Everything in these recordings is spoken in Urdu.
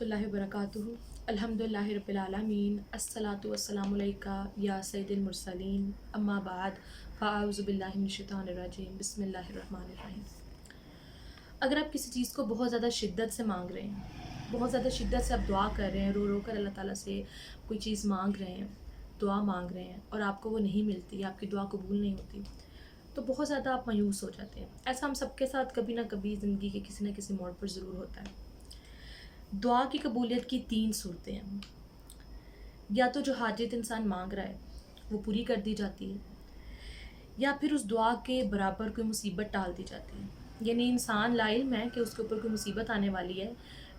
اللہ وبرکاتہ۔ الحمدللہ رب العالمین، الصلاۃ والسلام علیکہ یا سید المرسلین، اما بعد فاعوذ باللہ من الشیطان الرجیم، بسم اللہ الرحمن الرحیم۔ اگر آپ کسی چیز کو بہت زیادہ شدت سے مانگ رہے ہیں، بہت زیادہ شدت سے آپ دعا کر رہے ہیں، رو رو کر اللہ تعالیٰ سے کوئی چیز مانگ رہے ہیں، دعا مانگ رہے ہیں اور آپ کو وہ نہیں ملتی، آپ کی دعا قبول نہیں ہوتی، تو بہت زیادہ آپ مایوس ہو جاتے ہیں۔ ایسا ہم سب کے ساتھ کبھی نہ کبھی زندگی کے کسی نہ کسی موڑ پر ضرور ہوتا ہے۔ دعا کی قبولیت کی 3 صورتیں ہیں۔ یا تو جو حاجت انسان مانگ رہا ہے وہ پوری کر دی جاتی ہے، یا پھر اس دعا کے برابر کوئی مصیبت ٹال دی جاتی ہے۔ یعنی انسان لا علم ہے کہ اس کے اوپر کوئی مصیبت آنے والی ہے،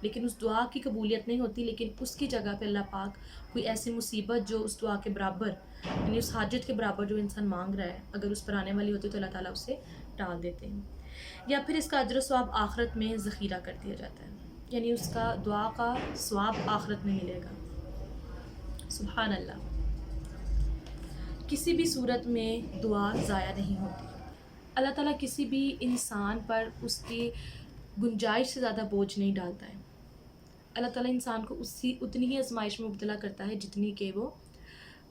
لیکن اس دعا کی قبولیت نہیں ہوتی، لیکن اس کی جگہ پہ اللہ پاک کوئی ایسی مصیبت جو اس دعا کے برابر، یعنی اس حاجت کے برابر جو انسان مانگ رہا ہے، اگر اس پر آنے والی ہوتی تو اللہ تعالیٰ اسے ٹال دیتے ہیں۔ یا پھر اس کا اجر و ثواب آخرت میں ذخیرہ کر دیا جاتا ہے، یعنی اس کا دعا کا ثواب آخرت میں ملے گا۔ سبحان اللہ۔ کسی بھی صورت میں دعا ضائع نہیں ہوتی۔ اللہ تعالیٰ کسی بھی انسان پر اس کی گنجائش سے زیادہ بوجھ نہیں ڈالتا ہے۔ اللہ تعالیٰ انسان کو اتنی ہی آزمائش میں مبتلا کرتا ہے جتنی کہ وہ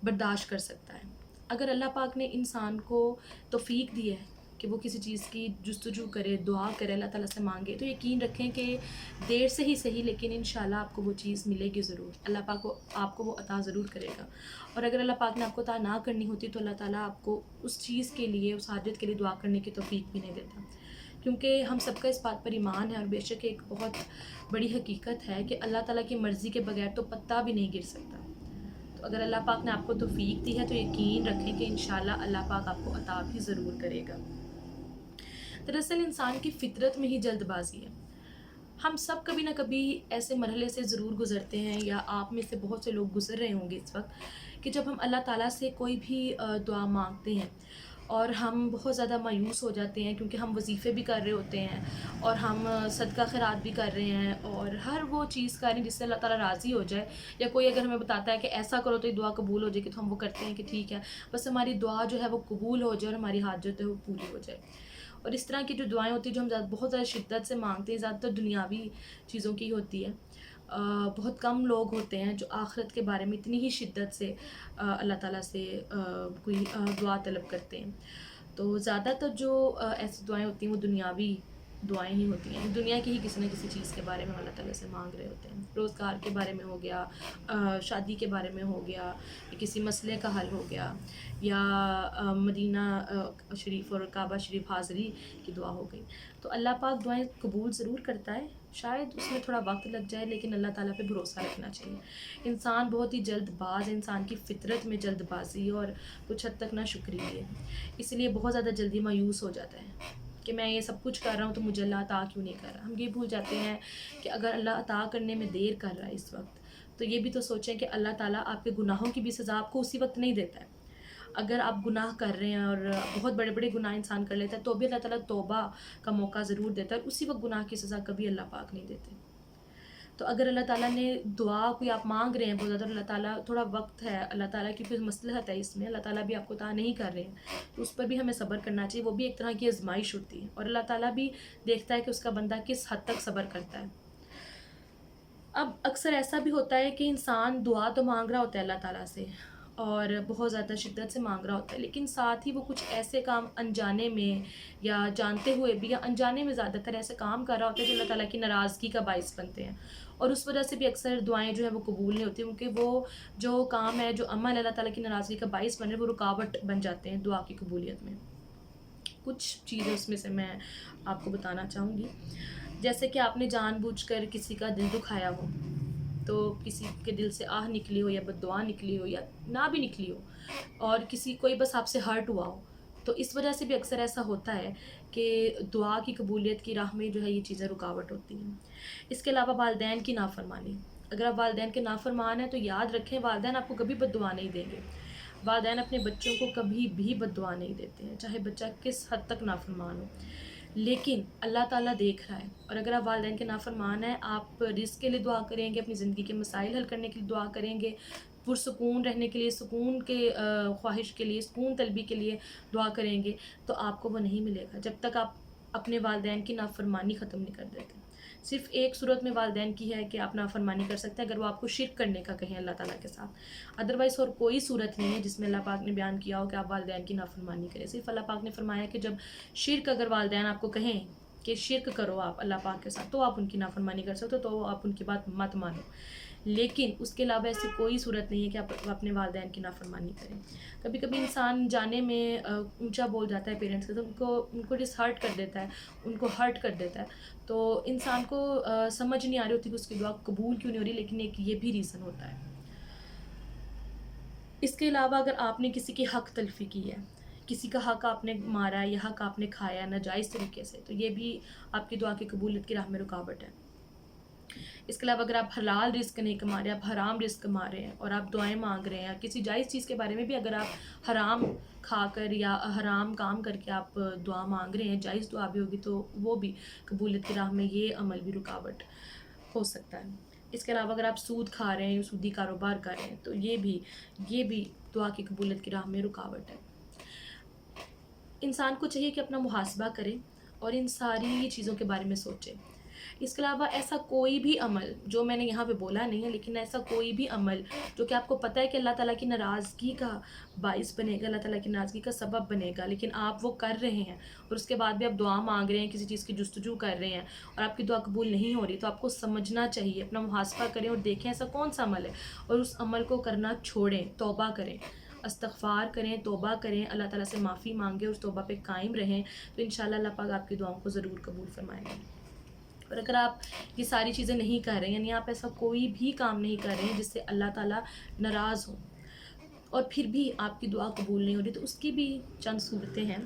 برداشت کر سکتا ہے۔ اگر اللہ پاک نے انسان کو توفیق دی ہے کہ وہ کسی چیز کی جستجو کرے، دعا کرے، اللہ تعالیٰ سے مانگے، تو یقین رکھیں کہ دیر سے ہی صحیح لیکن انشاءاللہ آپ کو وہ چیز ملے گی ضرور۔ اللہ پاک آپ کو وہ عطا ضرور کرے گا، اور اگر اللہ پاک نے آپ کو عطا نہ کرنی ہوتی تو اللہ تعالیٰ آپ کو اس چیز کے لیے، اس حاجت کے لیے دعا کرنے کی توفیق بھی نہیں دیتا، کیونکہ ہم سب کا اس بات پر ایمان ہے، اور بے شک ایک بہت بڑی حقیقت ہے کہ اللہ تعالیٰ کی مرضی کے بغیر تو پتہ بھی نہیں گر سکتا۔ تو اگر اللہ پاک نے آپ کو توفیق دی ہے تو یقین رکھیں کہ انشاءاللہ اللہ پاک آپ کو عطا بھی ضرور کرے گا۔ دراصل انسان کی فطرت میں ہی جلد بازی ہے۔ ہم سب کبھی نہ کبھی ایسے مرحلے سے ضرور گزرتے ہیں، یا آپ میں سے بہت سے لوگ گزر رہے ہوں گے اس وقت، کہ جب ہم اللہ تعالیٰ سے کوئی بھی دعا مانگتے ہیں اور ہم بہت زیادہ مایوس ہو جاتے ہیں، کیونکہ ہم وظیفے بھی کر رہے ہوتے ہیں اور ہم صدقہ خیرات بھی کر رہے ہیں، اور ہر وہ چیز کر رہے ہیں جس سے اللہ تعالیٰ راضی ہو جائے، یا کوئی اگر ہمیں بتاتا ہے کہ ایسا کرو تو یہ دعا قبول ہو جائے گی، تو ہم وہ کرتے ہیں کہ ٹھیک ہے، بس ہماری دعا جو ہے وہ قبول ہو جائے اور ہماری حاجت ہے وہ پوری ہو جائے۔ اور اس طرح کی جو دعائیں ہوتی ہیں جو ہم بہت زیادہ شدت سے مانگتے ہیں، زیادہ تر دنیاوی چیزوں کی ہوتی ہے۔ بہت کم لوگ ہوتے ہیں جو آخرت کے بارے میں اتنی ہی شدت سے اللہ تعالیٰ سے کوئی دعا طلب کرتے ہیں۔ تو زیادہ تر جو ایسی دعائیں ہوتی ہیں وہ دنیاوی دعائیں ہی ہوتی ہیں، دنیا کی ہی کسی نہ کسی چیز کے بارے میں اللہ تعالیٰ سے مانگ رہے ہوتے ہیں۔ روزگار کے بارے میں ہو گیا، شادی کے بارے میں ہو گیا، کسی مسئلے کا حل ہو گیا، یا مدینہ شریف اور کعبہ شریف حاضری کی دعا ہو گئی۔ تو اللہ پاک دعائیں قبول ضرور کرتا ہے، شاید اس میں تھوڑا وقت لگ جائے، لیکن اللہ تعالیٰ پہ بھروسہ رکھنا چاہیے۔ انسان بہت ہی جلد باز ہے، انسان کی فطرت میں جلد بازی اور کچھ حد تک ناشکری ہے، اس لیے بہت زیادہ جلدی مایوس ہو جاتا ہے کہ میں یہ سب کچھ کر رہا ہوں تو مجھے اللہ عطا کیوں نہیں کر رہا۔ ہم یہ بھول جاتے ہیں کہ اگر اللہ عطا کرنے میں دیر کر رہا ہے اس وقت، تو یہ بھی تو سوچیں کہ اللہ تعالیٰ آپ کے گناہوں کی بھی سزا آپ کو اسی وقت نہیں دیتا ہے۔ اگر آپ گناہ کر رہے ہیں اور بہت بڑے بڑے گناہ انسان کر لیتا ہے تو بھی اللہ تعالیٰ توبہ کا موقع ضرور دیتا ہے، اسی وقت گناہ کی سزا کبھی اللہ پاک نہیں دیتے۔ تو اگر اللہ تعالیٰ نے دعا کوئی آپ مانگ رہے ہیں بہت زیادہ، اللہ تعالیٰ تھوڑا وقت ہے، اللہ تعالیٰ کی کوئی مصلحت ہے اس میں، اللہ تعالیٰ بھی آپ کو عطا نہیں کر رہے ہیں، تو اس پر بھی ہمیں صبر کرنا چاہیے۔ وہ بھی ایک طرح کی آزمائش ہوتی ہے، اور اللہ تعالیٰ بھی دیکھتا ہے کہ اس کا بندہ کس حد تک صبر کرتا ہے۔ اب اکثر ایسا بھی ہوتا ہے کہ انسان دعا تو مانگ رہا ہوتا ہے اللہ تعالیٰ سے، اور بہت زیادہ شدت سے مانگ رہا ہوتا ہے، لیکن ساتھ ہی وہ کچھ ایسے کام انجانے میں یا جانتے ہوئے بھی، یا انجانے میں زیادہ تر ایسے کام کر رہا ہوتا ہے جو اللہ تعالیٰ کی ناراضگی کا باعث بنتے ہیں، اور اس وجہ سے بھی اکثر دعائیں جو ہیں وہ قبول نہیں ہوتی، کیونکہ وہ جو کام ہے، جو عمل اللہ تعالیٰ کی ناراضگی کا باعث بن رہے ہیں، وہ رکاوٹ بن جاتے ہیں دعا کی قبولیت میں۔ کچھ چیزیں اس میں سے میں آپ کو بتانا چاہوں گی، جیسے کہ آپ نے جان بوجھ کر کسی کا دل دکھایا ہو، تو کسی کے دل سے آہ نکلی ہو، یا بد دعا نکلی ہو، یا نہ بھی نکلی ہو، اور کوئی بس آپ سے ہرٹ ہوا ہو، تو اس وجہ سے بھی اکثر ایسا ہوتا ہے کہ دعا کی قبولیت کی راہ میں جو ہے یہ چیزیں رکاوٹ ہوتی ہیں۔ اس کے علاوہ والدین کی نافرمانی، اگر آپ والدین کے نافرمان ہیں تو یاد رکھیں والدین آپ کو کبھی بد دعا نہیں دیں گے۔ والدین اپنے بچوں کو کبھی بھی بد دعا نہیں دیتے ہیں، چاہے بچہ کس حد تک نافرمان ہو، لیکن اللہ تعالیٰ دیکھ رہا ہے، اور اگر آپ والدین کے نافرمان ہیں، آپ رزق کے لیے دعا کریں گے، اپنی زندگی کے مسائل حل کرنے کے لیے دعا کریں گے، پرسکون رہنے کے لیے، سکون کے خواہش کے لیے، سکون طلبی کے لیے دعا کریں گے، تو آپ کو وہ نہیں ملے گا جب تک آپ اپنے والدین کی نافرمانی ختم نہیں کر دیتے۔ صرف ایک صورت میں والدین کی ہے کہ آپ نافرمانی کر سکتے ہیں، اگر وہ آپ کو شرک کرنے کا کہیں اللہ تعالیٰ کے ساتھ، ادروائز اور کوئی صورت نہیں ہے جس میں اللہ پاک نے بیان کیا ہو کہ آپ والدین کی نافرمانی کریں۔ صرف اللہ پاک نے فرمایا کہ جب شرک اگر والدین آپ کو کہیں کہ شرک کرو آپ اللہ پاک کے ساتھ، تو آپ ان کی نافرمانی کر سکتے ہو، تو آپ ان کی بات مت مانو، لیکن اس کے علاوہ ایسی کوئی صورت نہیں ہے کہ آپ اپنے والدین کی نافرمانی کریں۔ کبھی کبھی انسان جانے میں اونچا بول جاتا ہے پیرنٹس کے، تو ان کو ڈس ہرٹ کر دیتا ہے، ان کو ہرٹ کر دیتا ہے، تو انسان کو سمجھ نہیں آ رہی ہوتی کہ اس کی دعا قبول کیوں نہیں ہو رہی، لیکن ایک یہ بھی ریزن ہوتا ہے۔ اس کے علاوہ اگر آپ نے کسی کی حق تلفی کی ہے، کسی کا حق آپ نے مارا ہے یا حق آپ نے کھایا ناجائز طریقے سے، تو یہ بھی آپ کی دعا کی قبولیت کی راہ میں رکاوٹ ہے۔ اس کے علاوہ اگر آپ حلال رزق نہیں کما رہے، آپ حرام رزق کما رہے ہیں اور آپ دعائیں مانگ رہے ہیں، کسی جائز چیز کے بارے میں بھی اگر آپ حرام کھا کر یا حرام کام کر کے آپ دعا مانگ رہے ہیں، جائز دعا بھی ہوگی تو وہ بھی قبولیت کی راہ میں یہ عمل بھی رکاوٹ ہو سکتا ہے۔ اس کے علاوہ اگر آپ سود کھا رہے ہیں، سودی کاروبار کر رہے ہیں، تو یہ بھی دعا کی قبولیت کی راہ میں رکاوٹ ہے۔ انسان کو چاہیے کہ اپنا محاسبہ کرے اور ان ساری چیزوں کے بارے میں سوچے۔ اس کے علاوہ ایسا کوئی بھی عمل جو میں نے یہاں پہ بولا نہیں ہے، لیکن ایسا کوئی بھی عمل جو کہ آپ کو پتہ ہے کہ اللہ تعالیٰ کی ناراضگی کا باعث بنے گا، اللہ تعالیٰ کی ناراضگی کا سبب بنے گا، لیکن آپ وہ کر رہے ہیں اور اس کے بعد بھی آپ دعا مانگ رہے ہیں، کسی چیز کی جستجو کر رہے ہیں اور آپ کی دعا قبول نہیں ہو رہی، تو آپ کو سمجھنا چاہیے، اپنا محاسبہ کریں اور دیکھیں ایسا کون سا عمل ہے اور اس عمل کو کرنا چھوڑیں، توبہ کریں، استغفار کریں، توبہ کریں، اللہ تعالیٰ سے معافی مانگیں، اس توبہ پہ قائم رہیں، تو انشاءاللہ اللہ پاک آپ کی دعاؤں کو ضرور قبول فرمائیں گے۔ اور اگر آپ یہ ساری چیزیں نہیں کر رہے ہیں، یعنی آپ ایسا کوئی بھی کام نہیں کر رہے ہیں جس سے اللہ تعالیٰ ناراض ہو اور پھر بھی آپ کی دعا قبول نہیں ہو رہی، تو اس کی بھی چند صورتیں ہیں،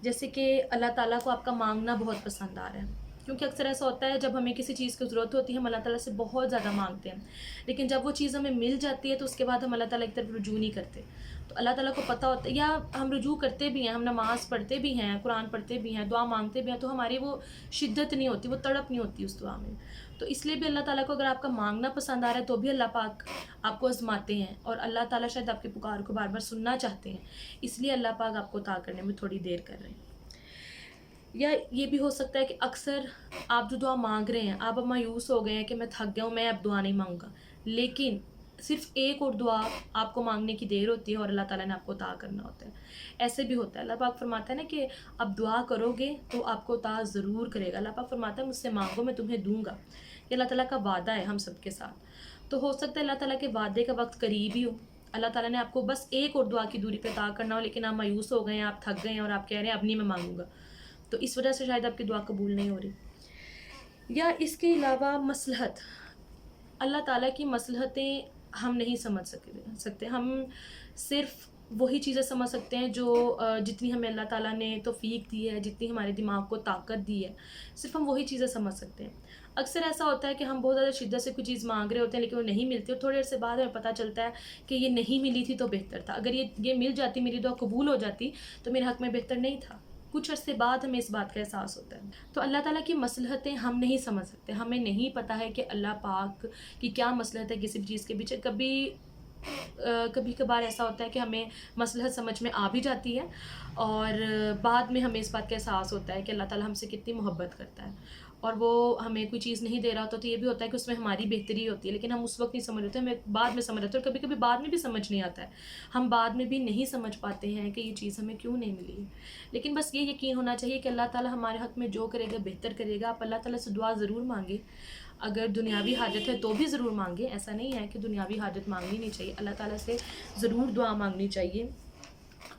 جیسے کہ اللہ تعالیٰ کو آپ کا مانگنا بہت پسند آ رہا ہے، کیونکہ اکثر ایسا ہوتا ہے جب ہمیں کسی چیز کی ضرورت ہوتی ہے ہم اللہ تعالیٰ سے بہت زیادہ مانگتے ہیں، لیکن جب وہ چیز ہمیں مل جاتی ہے تو اس کے بعد ہم اللہ تعالیٰ کی طرف رجوع نہیں کرتے، تو اللہ تعالیٰ کو پتہ ہوتا ہے، یا ہم رجوع کرتے بھی ہیں، ہم نماز پڑھتے بھی ہیں، قرآن پڑھتے بھی ہیں، دعا مانگتے بھی ہیں، تو ہماری وہ شدت نہیں ہوتی، وہ تڑپ نہیں ہوتی اس دعا میں، تو اس لیے بھی اللہ تعالیٰ کو اگر آپ کا مانگنا پسند آ رہا ہے تو بھی اللہ پاک آپ کو آزماتے ہیں، اور اللہ تعالیٰ شاید آپ کی پکار کو بار بار سننا چاہتے ہیں، اس لیے اللہ پاک آپ کو عطا کرنے میں تھوڑی دیر کر رہے ہیں۔ یا یہ بھی ہو سکتا ہے کہ اکثر آپ جو دعا مانگ رہے ہیں، آپ اب مایوس ہو گئے ہیں کہ میں تھک گیا ہوں، میں اب دعا نہیں مانگوں گا، لیکن صرف ایک اور دعا آپ کو مانگنے کی دیر ہوتی ہے اور اللہ تعالیٰ نے آپ کو عطا کرنا ہوتا ہے۔ ایسے بھی ہوتا ہے، اللہ پاک فرماتا ہے نا کہ اب دعا کرو گے تو آپ کو عطا ضرور کرے گا، اللہ پاک فرماتا ہے مجھ سے مانگو میں تمہیں دوں گا، یہ اللہ تعالیٰ کا وعدہ ہے ہم سب کے ساتھ۔ تو ہو سکتا ہے اللہ تعالیٰ کے وعدے کا وقت قریب ہی ہو، اللہ تعالیٰ نے آپ کو بس ایک اور دعا کی دوری پہ عطا کرنا ہو، لیکن آپ مایوس ہو گئے ہیں، آپ تھک گئے ہیں اور آپ کہہ رہے ہیں اب نہیں میں مانگوں گا، تو اس وجہ سے شاید آپ کی دعا قبول نہیں ہو رہی۔ یا اس کے علاوہ مصلحت، اللہ تعالیٰ کی مصلحتیں ہم نہیں سمجھ سکتے، ہم صرف وہی چیزیں سمجھ سکتے ہیں جو جتنی ہمیں اللہ تعالیٰ نے توفیق دی ہے، جتنی ہمارے دماغ کو طاقت دی ہے، صرف ہم وہی چیزیں سمجھ سکتے ہیں۔ اکثر ایسا ہوتا ہے کہ ہم بہت زیادہ شدت سے کوئی چیز مانگ رہے ہوتے ہیں لیکن وہ نہیں ملتی، اور تھوڑی دیر سے بعد ہمیں پتہ چلتا ہے کہ یہ نہیں ملی تھی تو بہتر تھا، اگر یہ مل جاتی، میری دعا قبول ہو جاتی تو میرے حق میں بہتر نہیں تھا۔ کچھ عرصے بعد ہمیں اس بات کا احساس ہوتا ہے۔ تو اللہ تعالیٰ کی مصلحتیں ہم نہیں سمجھ سکتے، ہمیں نہیں پتہ ہے کہ اللہ پاک کی کیا مصلحت ہے کسی بھی چیز کے پیچھے۔ کبھی کبھار ایسا ہوتا ہے کہ ہمیں مصلحت سمجھ میں آ بھی جاتی ہے اور بعد میں ہمیں اس بات کا احساس ہوتا ہے کہ اللہ تعالیٰ ہم سے کتنی محبت کرتا ہے اور وہ ہمیں کوئی چیز نہیں دے رہا ہوتا، تو یہ بھی ہوتا ہے کہ اس میں ہماری بہتری ہوتی ہے، لیکن ہم اس وقت نہیں سمجھ رہتے، ہمیں بعد میں سمجھ رہتے ہیں، اور کبھی کبھی بعد میں بھی سمجھ نہیں آتا ہے، ہم بعد میں بھی نہیں سمجھ پاتے ہیں کہ یہ چیز ہمیں کیوں نہیں ملی، لیکن بس یہ یقین ہونا چاہیے کہ اللہ تعالیٰ ہمارے حق میں جو کرے گا بہتر کرے گا۔ آپ اللہ تعالیٰ سے دعا ضرور مانگیں، اگر دنیاوی حاجت ہے تو بھی ضرور مانگیں، ایسا نہیں ہے کہ دنیاوی حاجت مانگنی نہیں چاہیے، اللہ تعالیٰ سے ضرور دعا مانگنی چاہیے،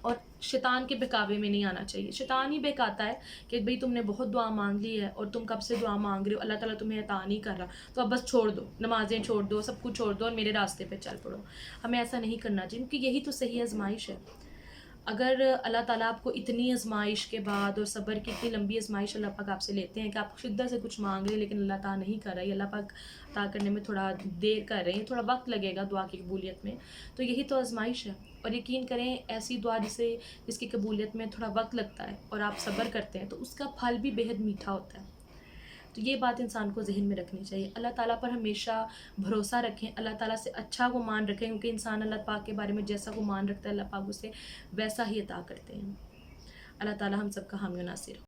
اور شیطان کے بہکاوے میں نہیں آنا چاہیے۔ شیطان ہی بہکاتا ہے کہ بھئی تم نے بہت دعا مانگ لی ہے اور تم کب سے دعا مانگ رہے ہو، اللہ تعالیٰ تمہیں عطا نہیں کر رہا، تو اب بس چھوڑ دو، نمازیں چھوڑ دو، سب کچھ چھوڑ دو اور میرے راستے پہ چل پڑو۔ ہمیں ایسا نہیں کرنا چاہیے، کیونکہ یہی تو صحیح آزمائش ہے۔ اگر اللہ تعالیٰ آپ کو اتنی آزمائش کے بعد اور صبر کی اتنی لمبی آزمائش اللہ پاک آپ سے لیتے ہیں کہ آپ شدت سے کچھ مانگ رہے ہیں لیکن اللہ تعالیٰ نہیں کر رہا ہے، اللہ پاک عطا کرنے میں تھوڑا دیر کر رہے ہیں، تھوڑا وقت لگے گا دعا کی قبولیت میں، تو یہی تو آزمائش ہے۔ اور یقین کریں ایسی دعا جس کی قبولیت میں تھوڑا وقت لگتا ہے اور آپ صبر کرتے ہیں تو اس کا پھل بھی بہت میٹھا ہوتا ہے۔ تو یہ بات انسان کو ذہن میں رکھنی چاہیے، اللہ تعالیٰ پر ہمیشہ بھروسہ رکھیں، اللہ تعالیٰ سے اچھا گمان رکھیں، کیونکہ انسان اللہ پاک کے بارے میں جیسا گمان رکھتا ہے اللہ پاک اسے ویسا ہی عطا کرتے ہیں۔ اللہ تعالیٰ ہم سب کا حامی و ناصر ہو۔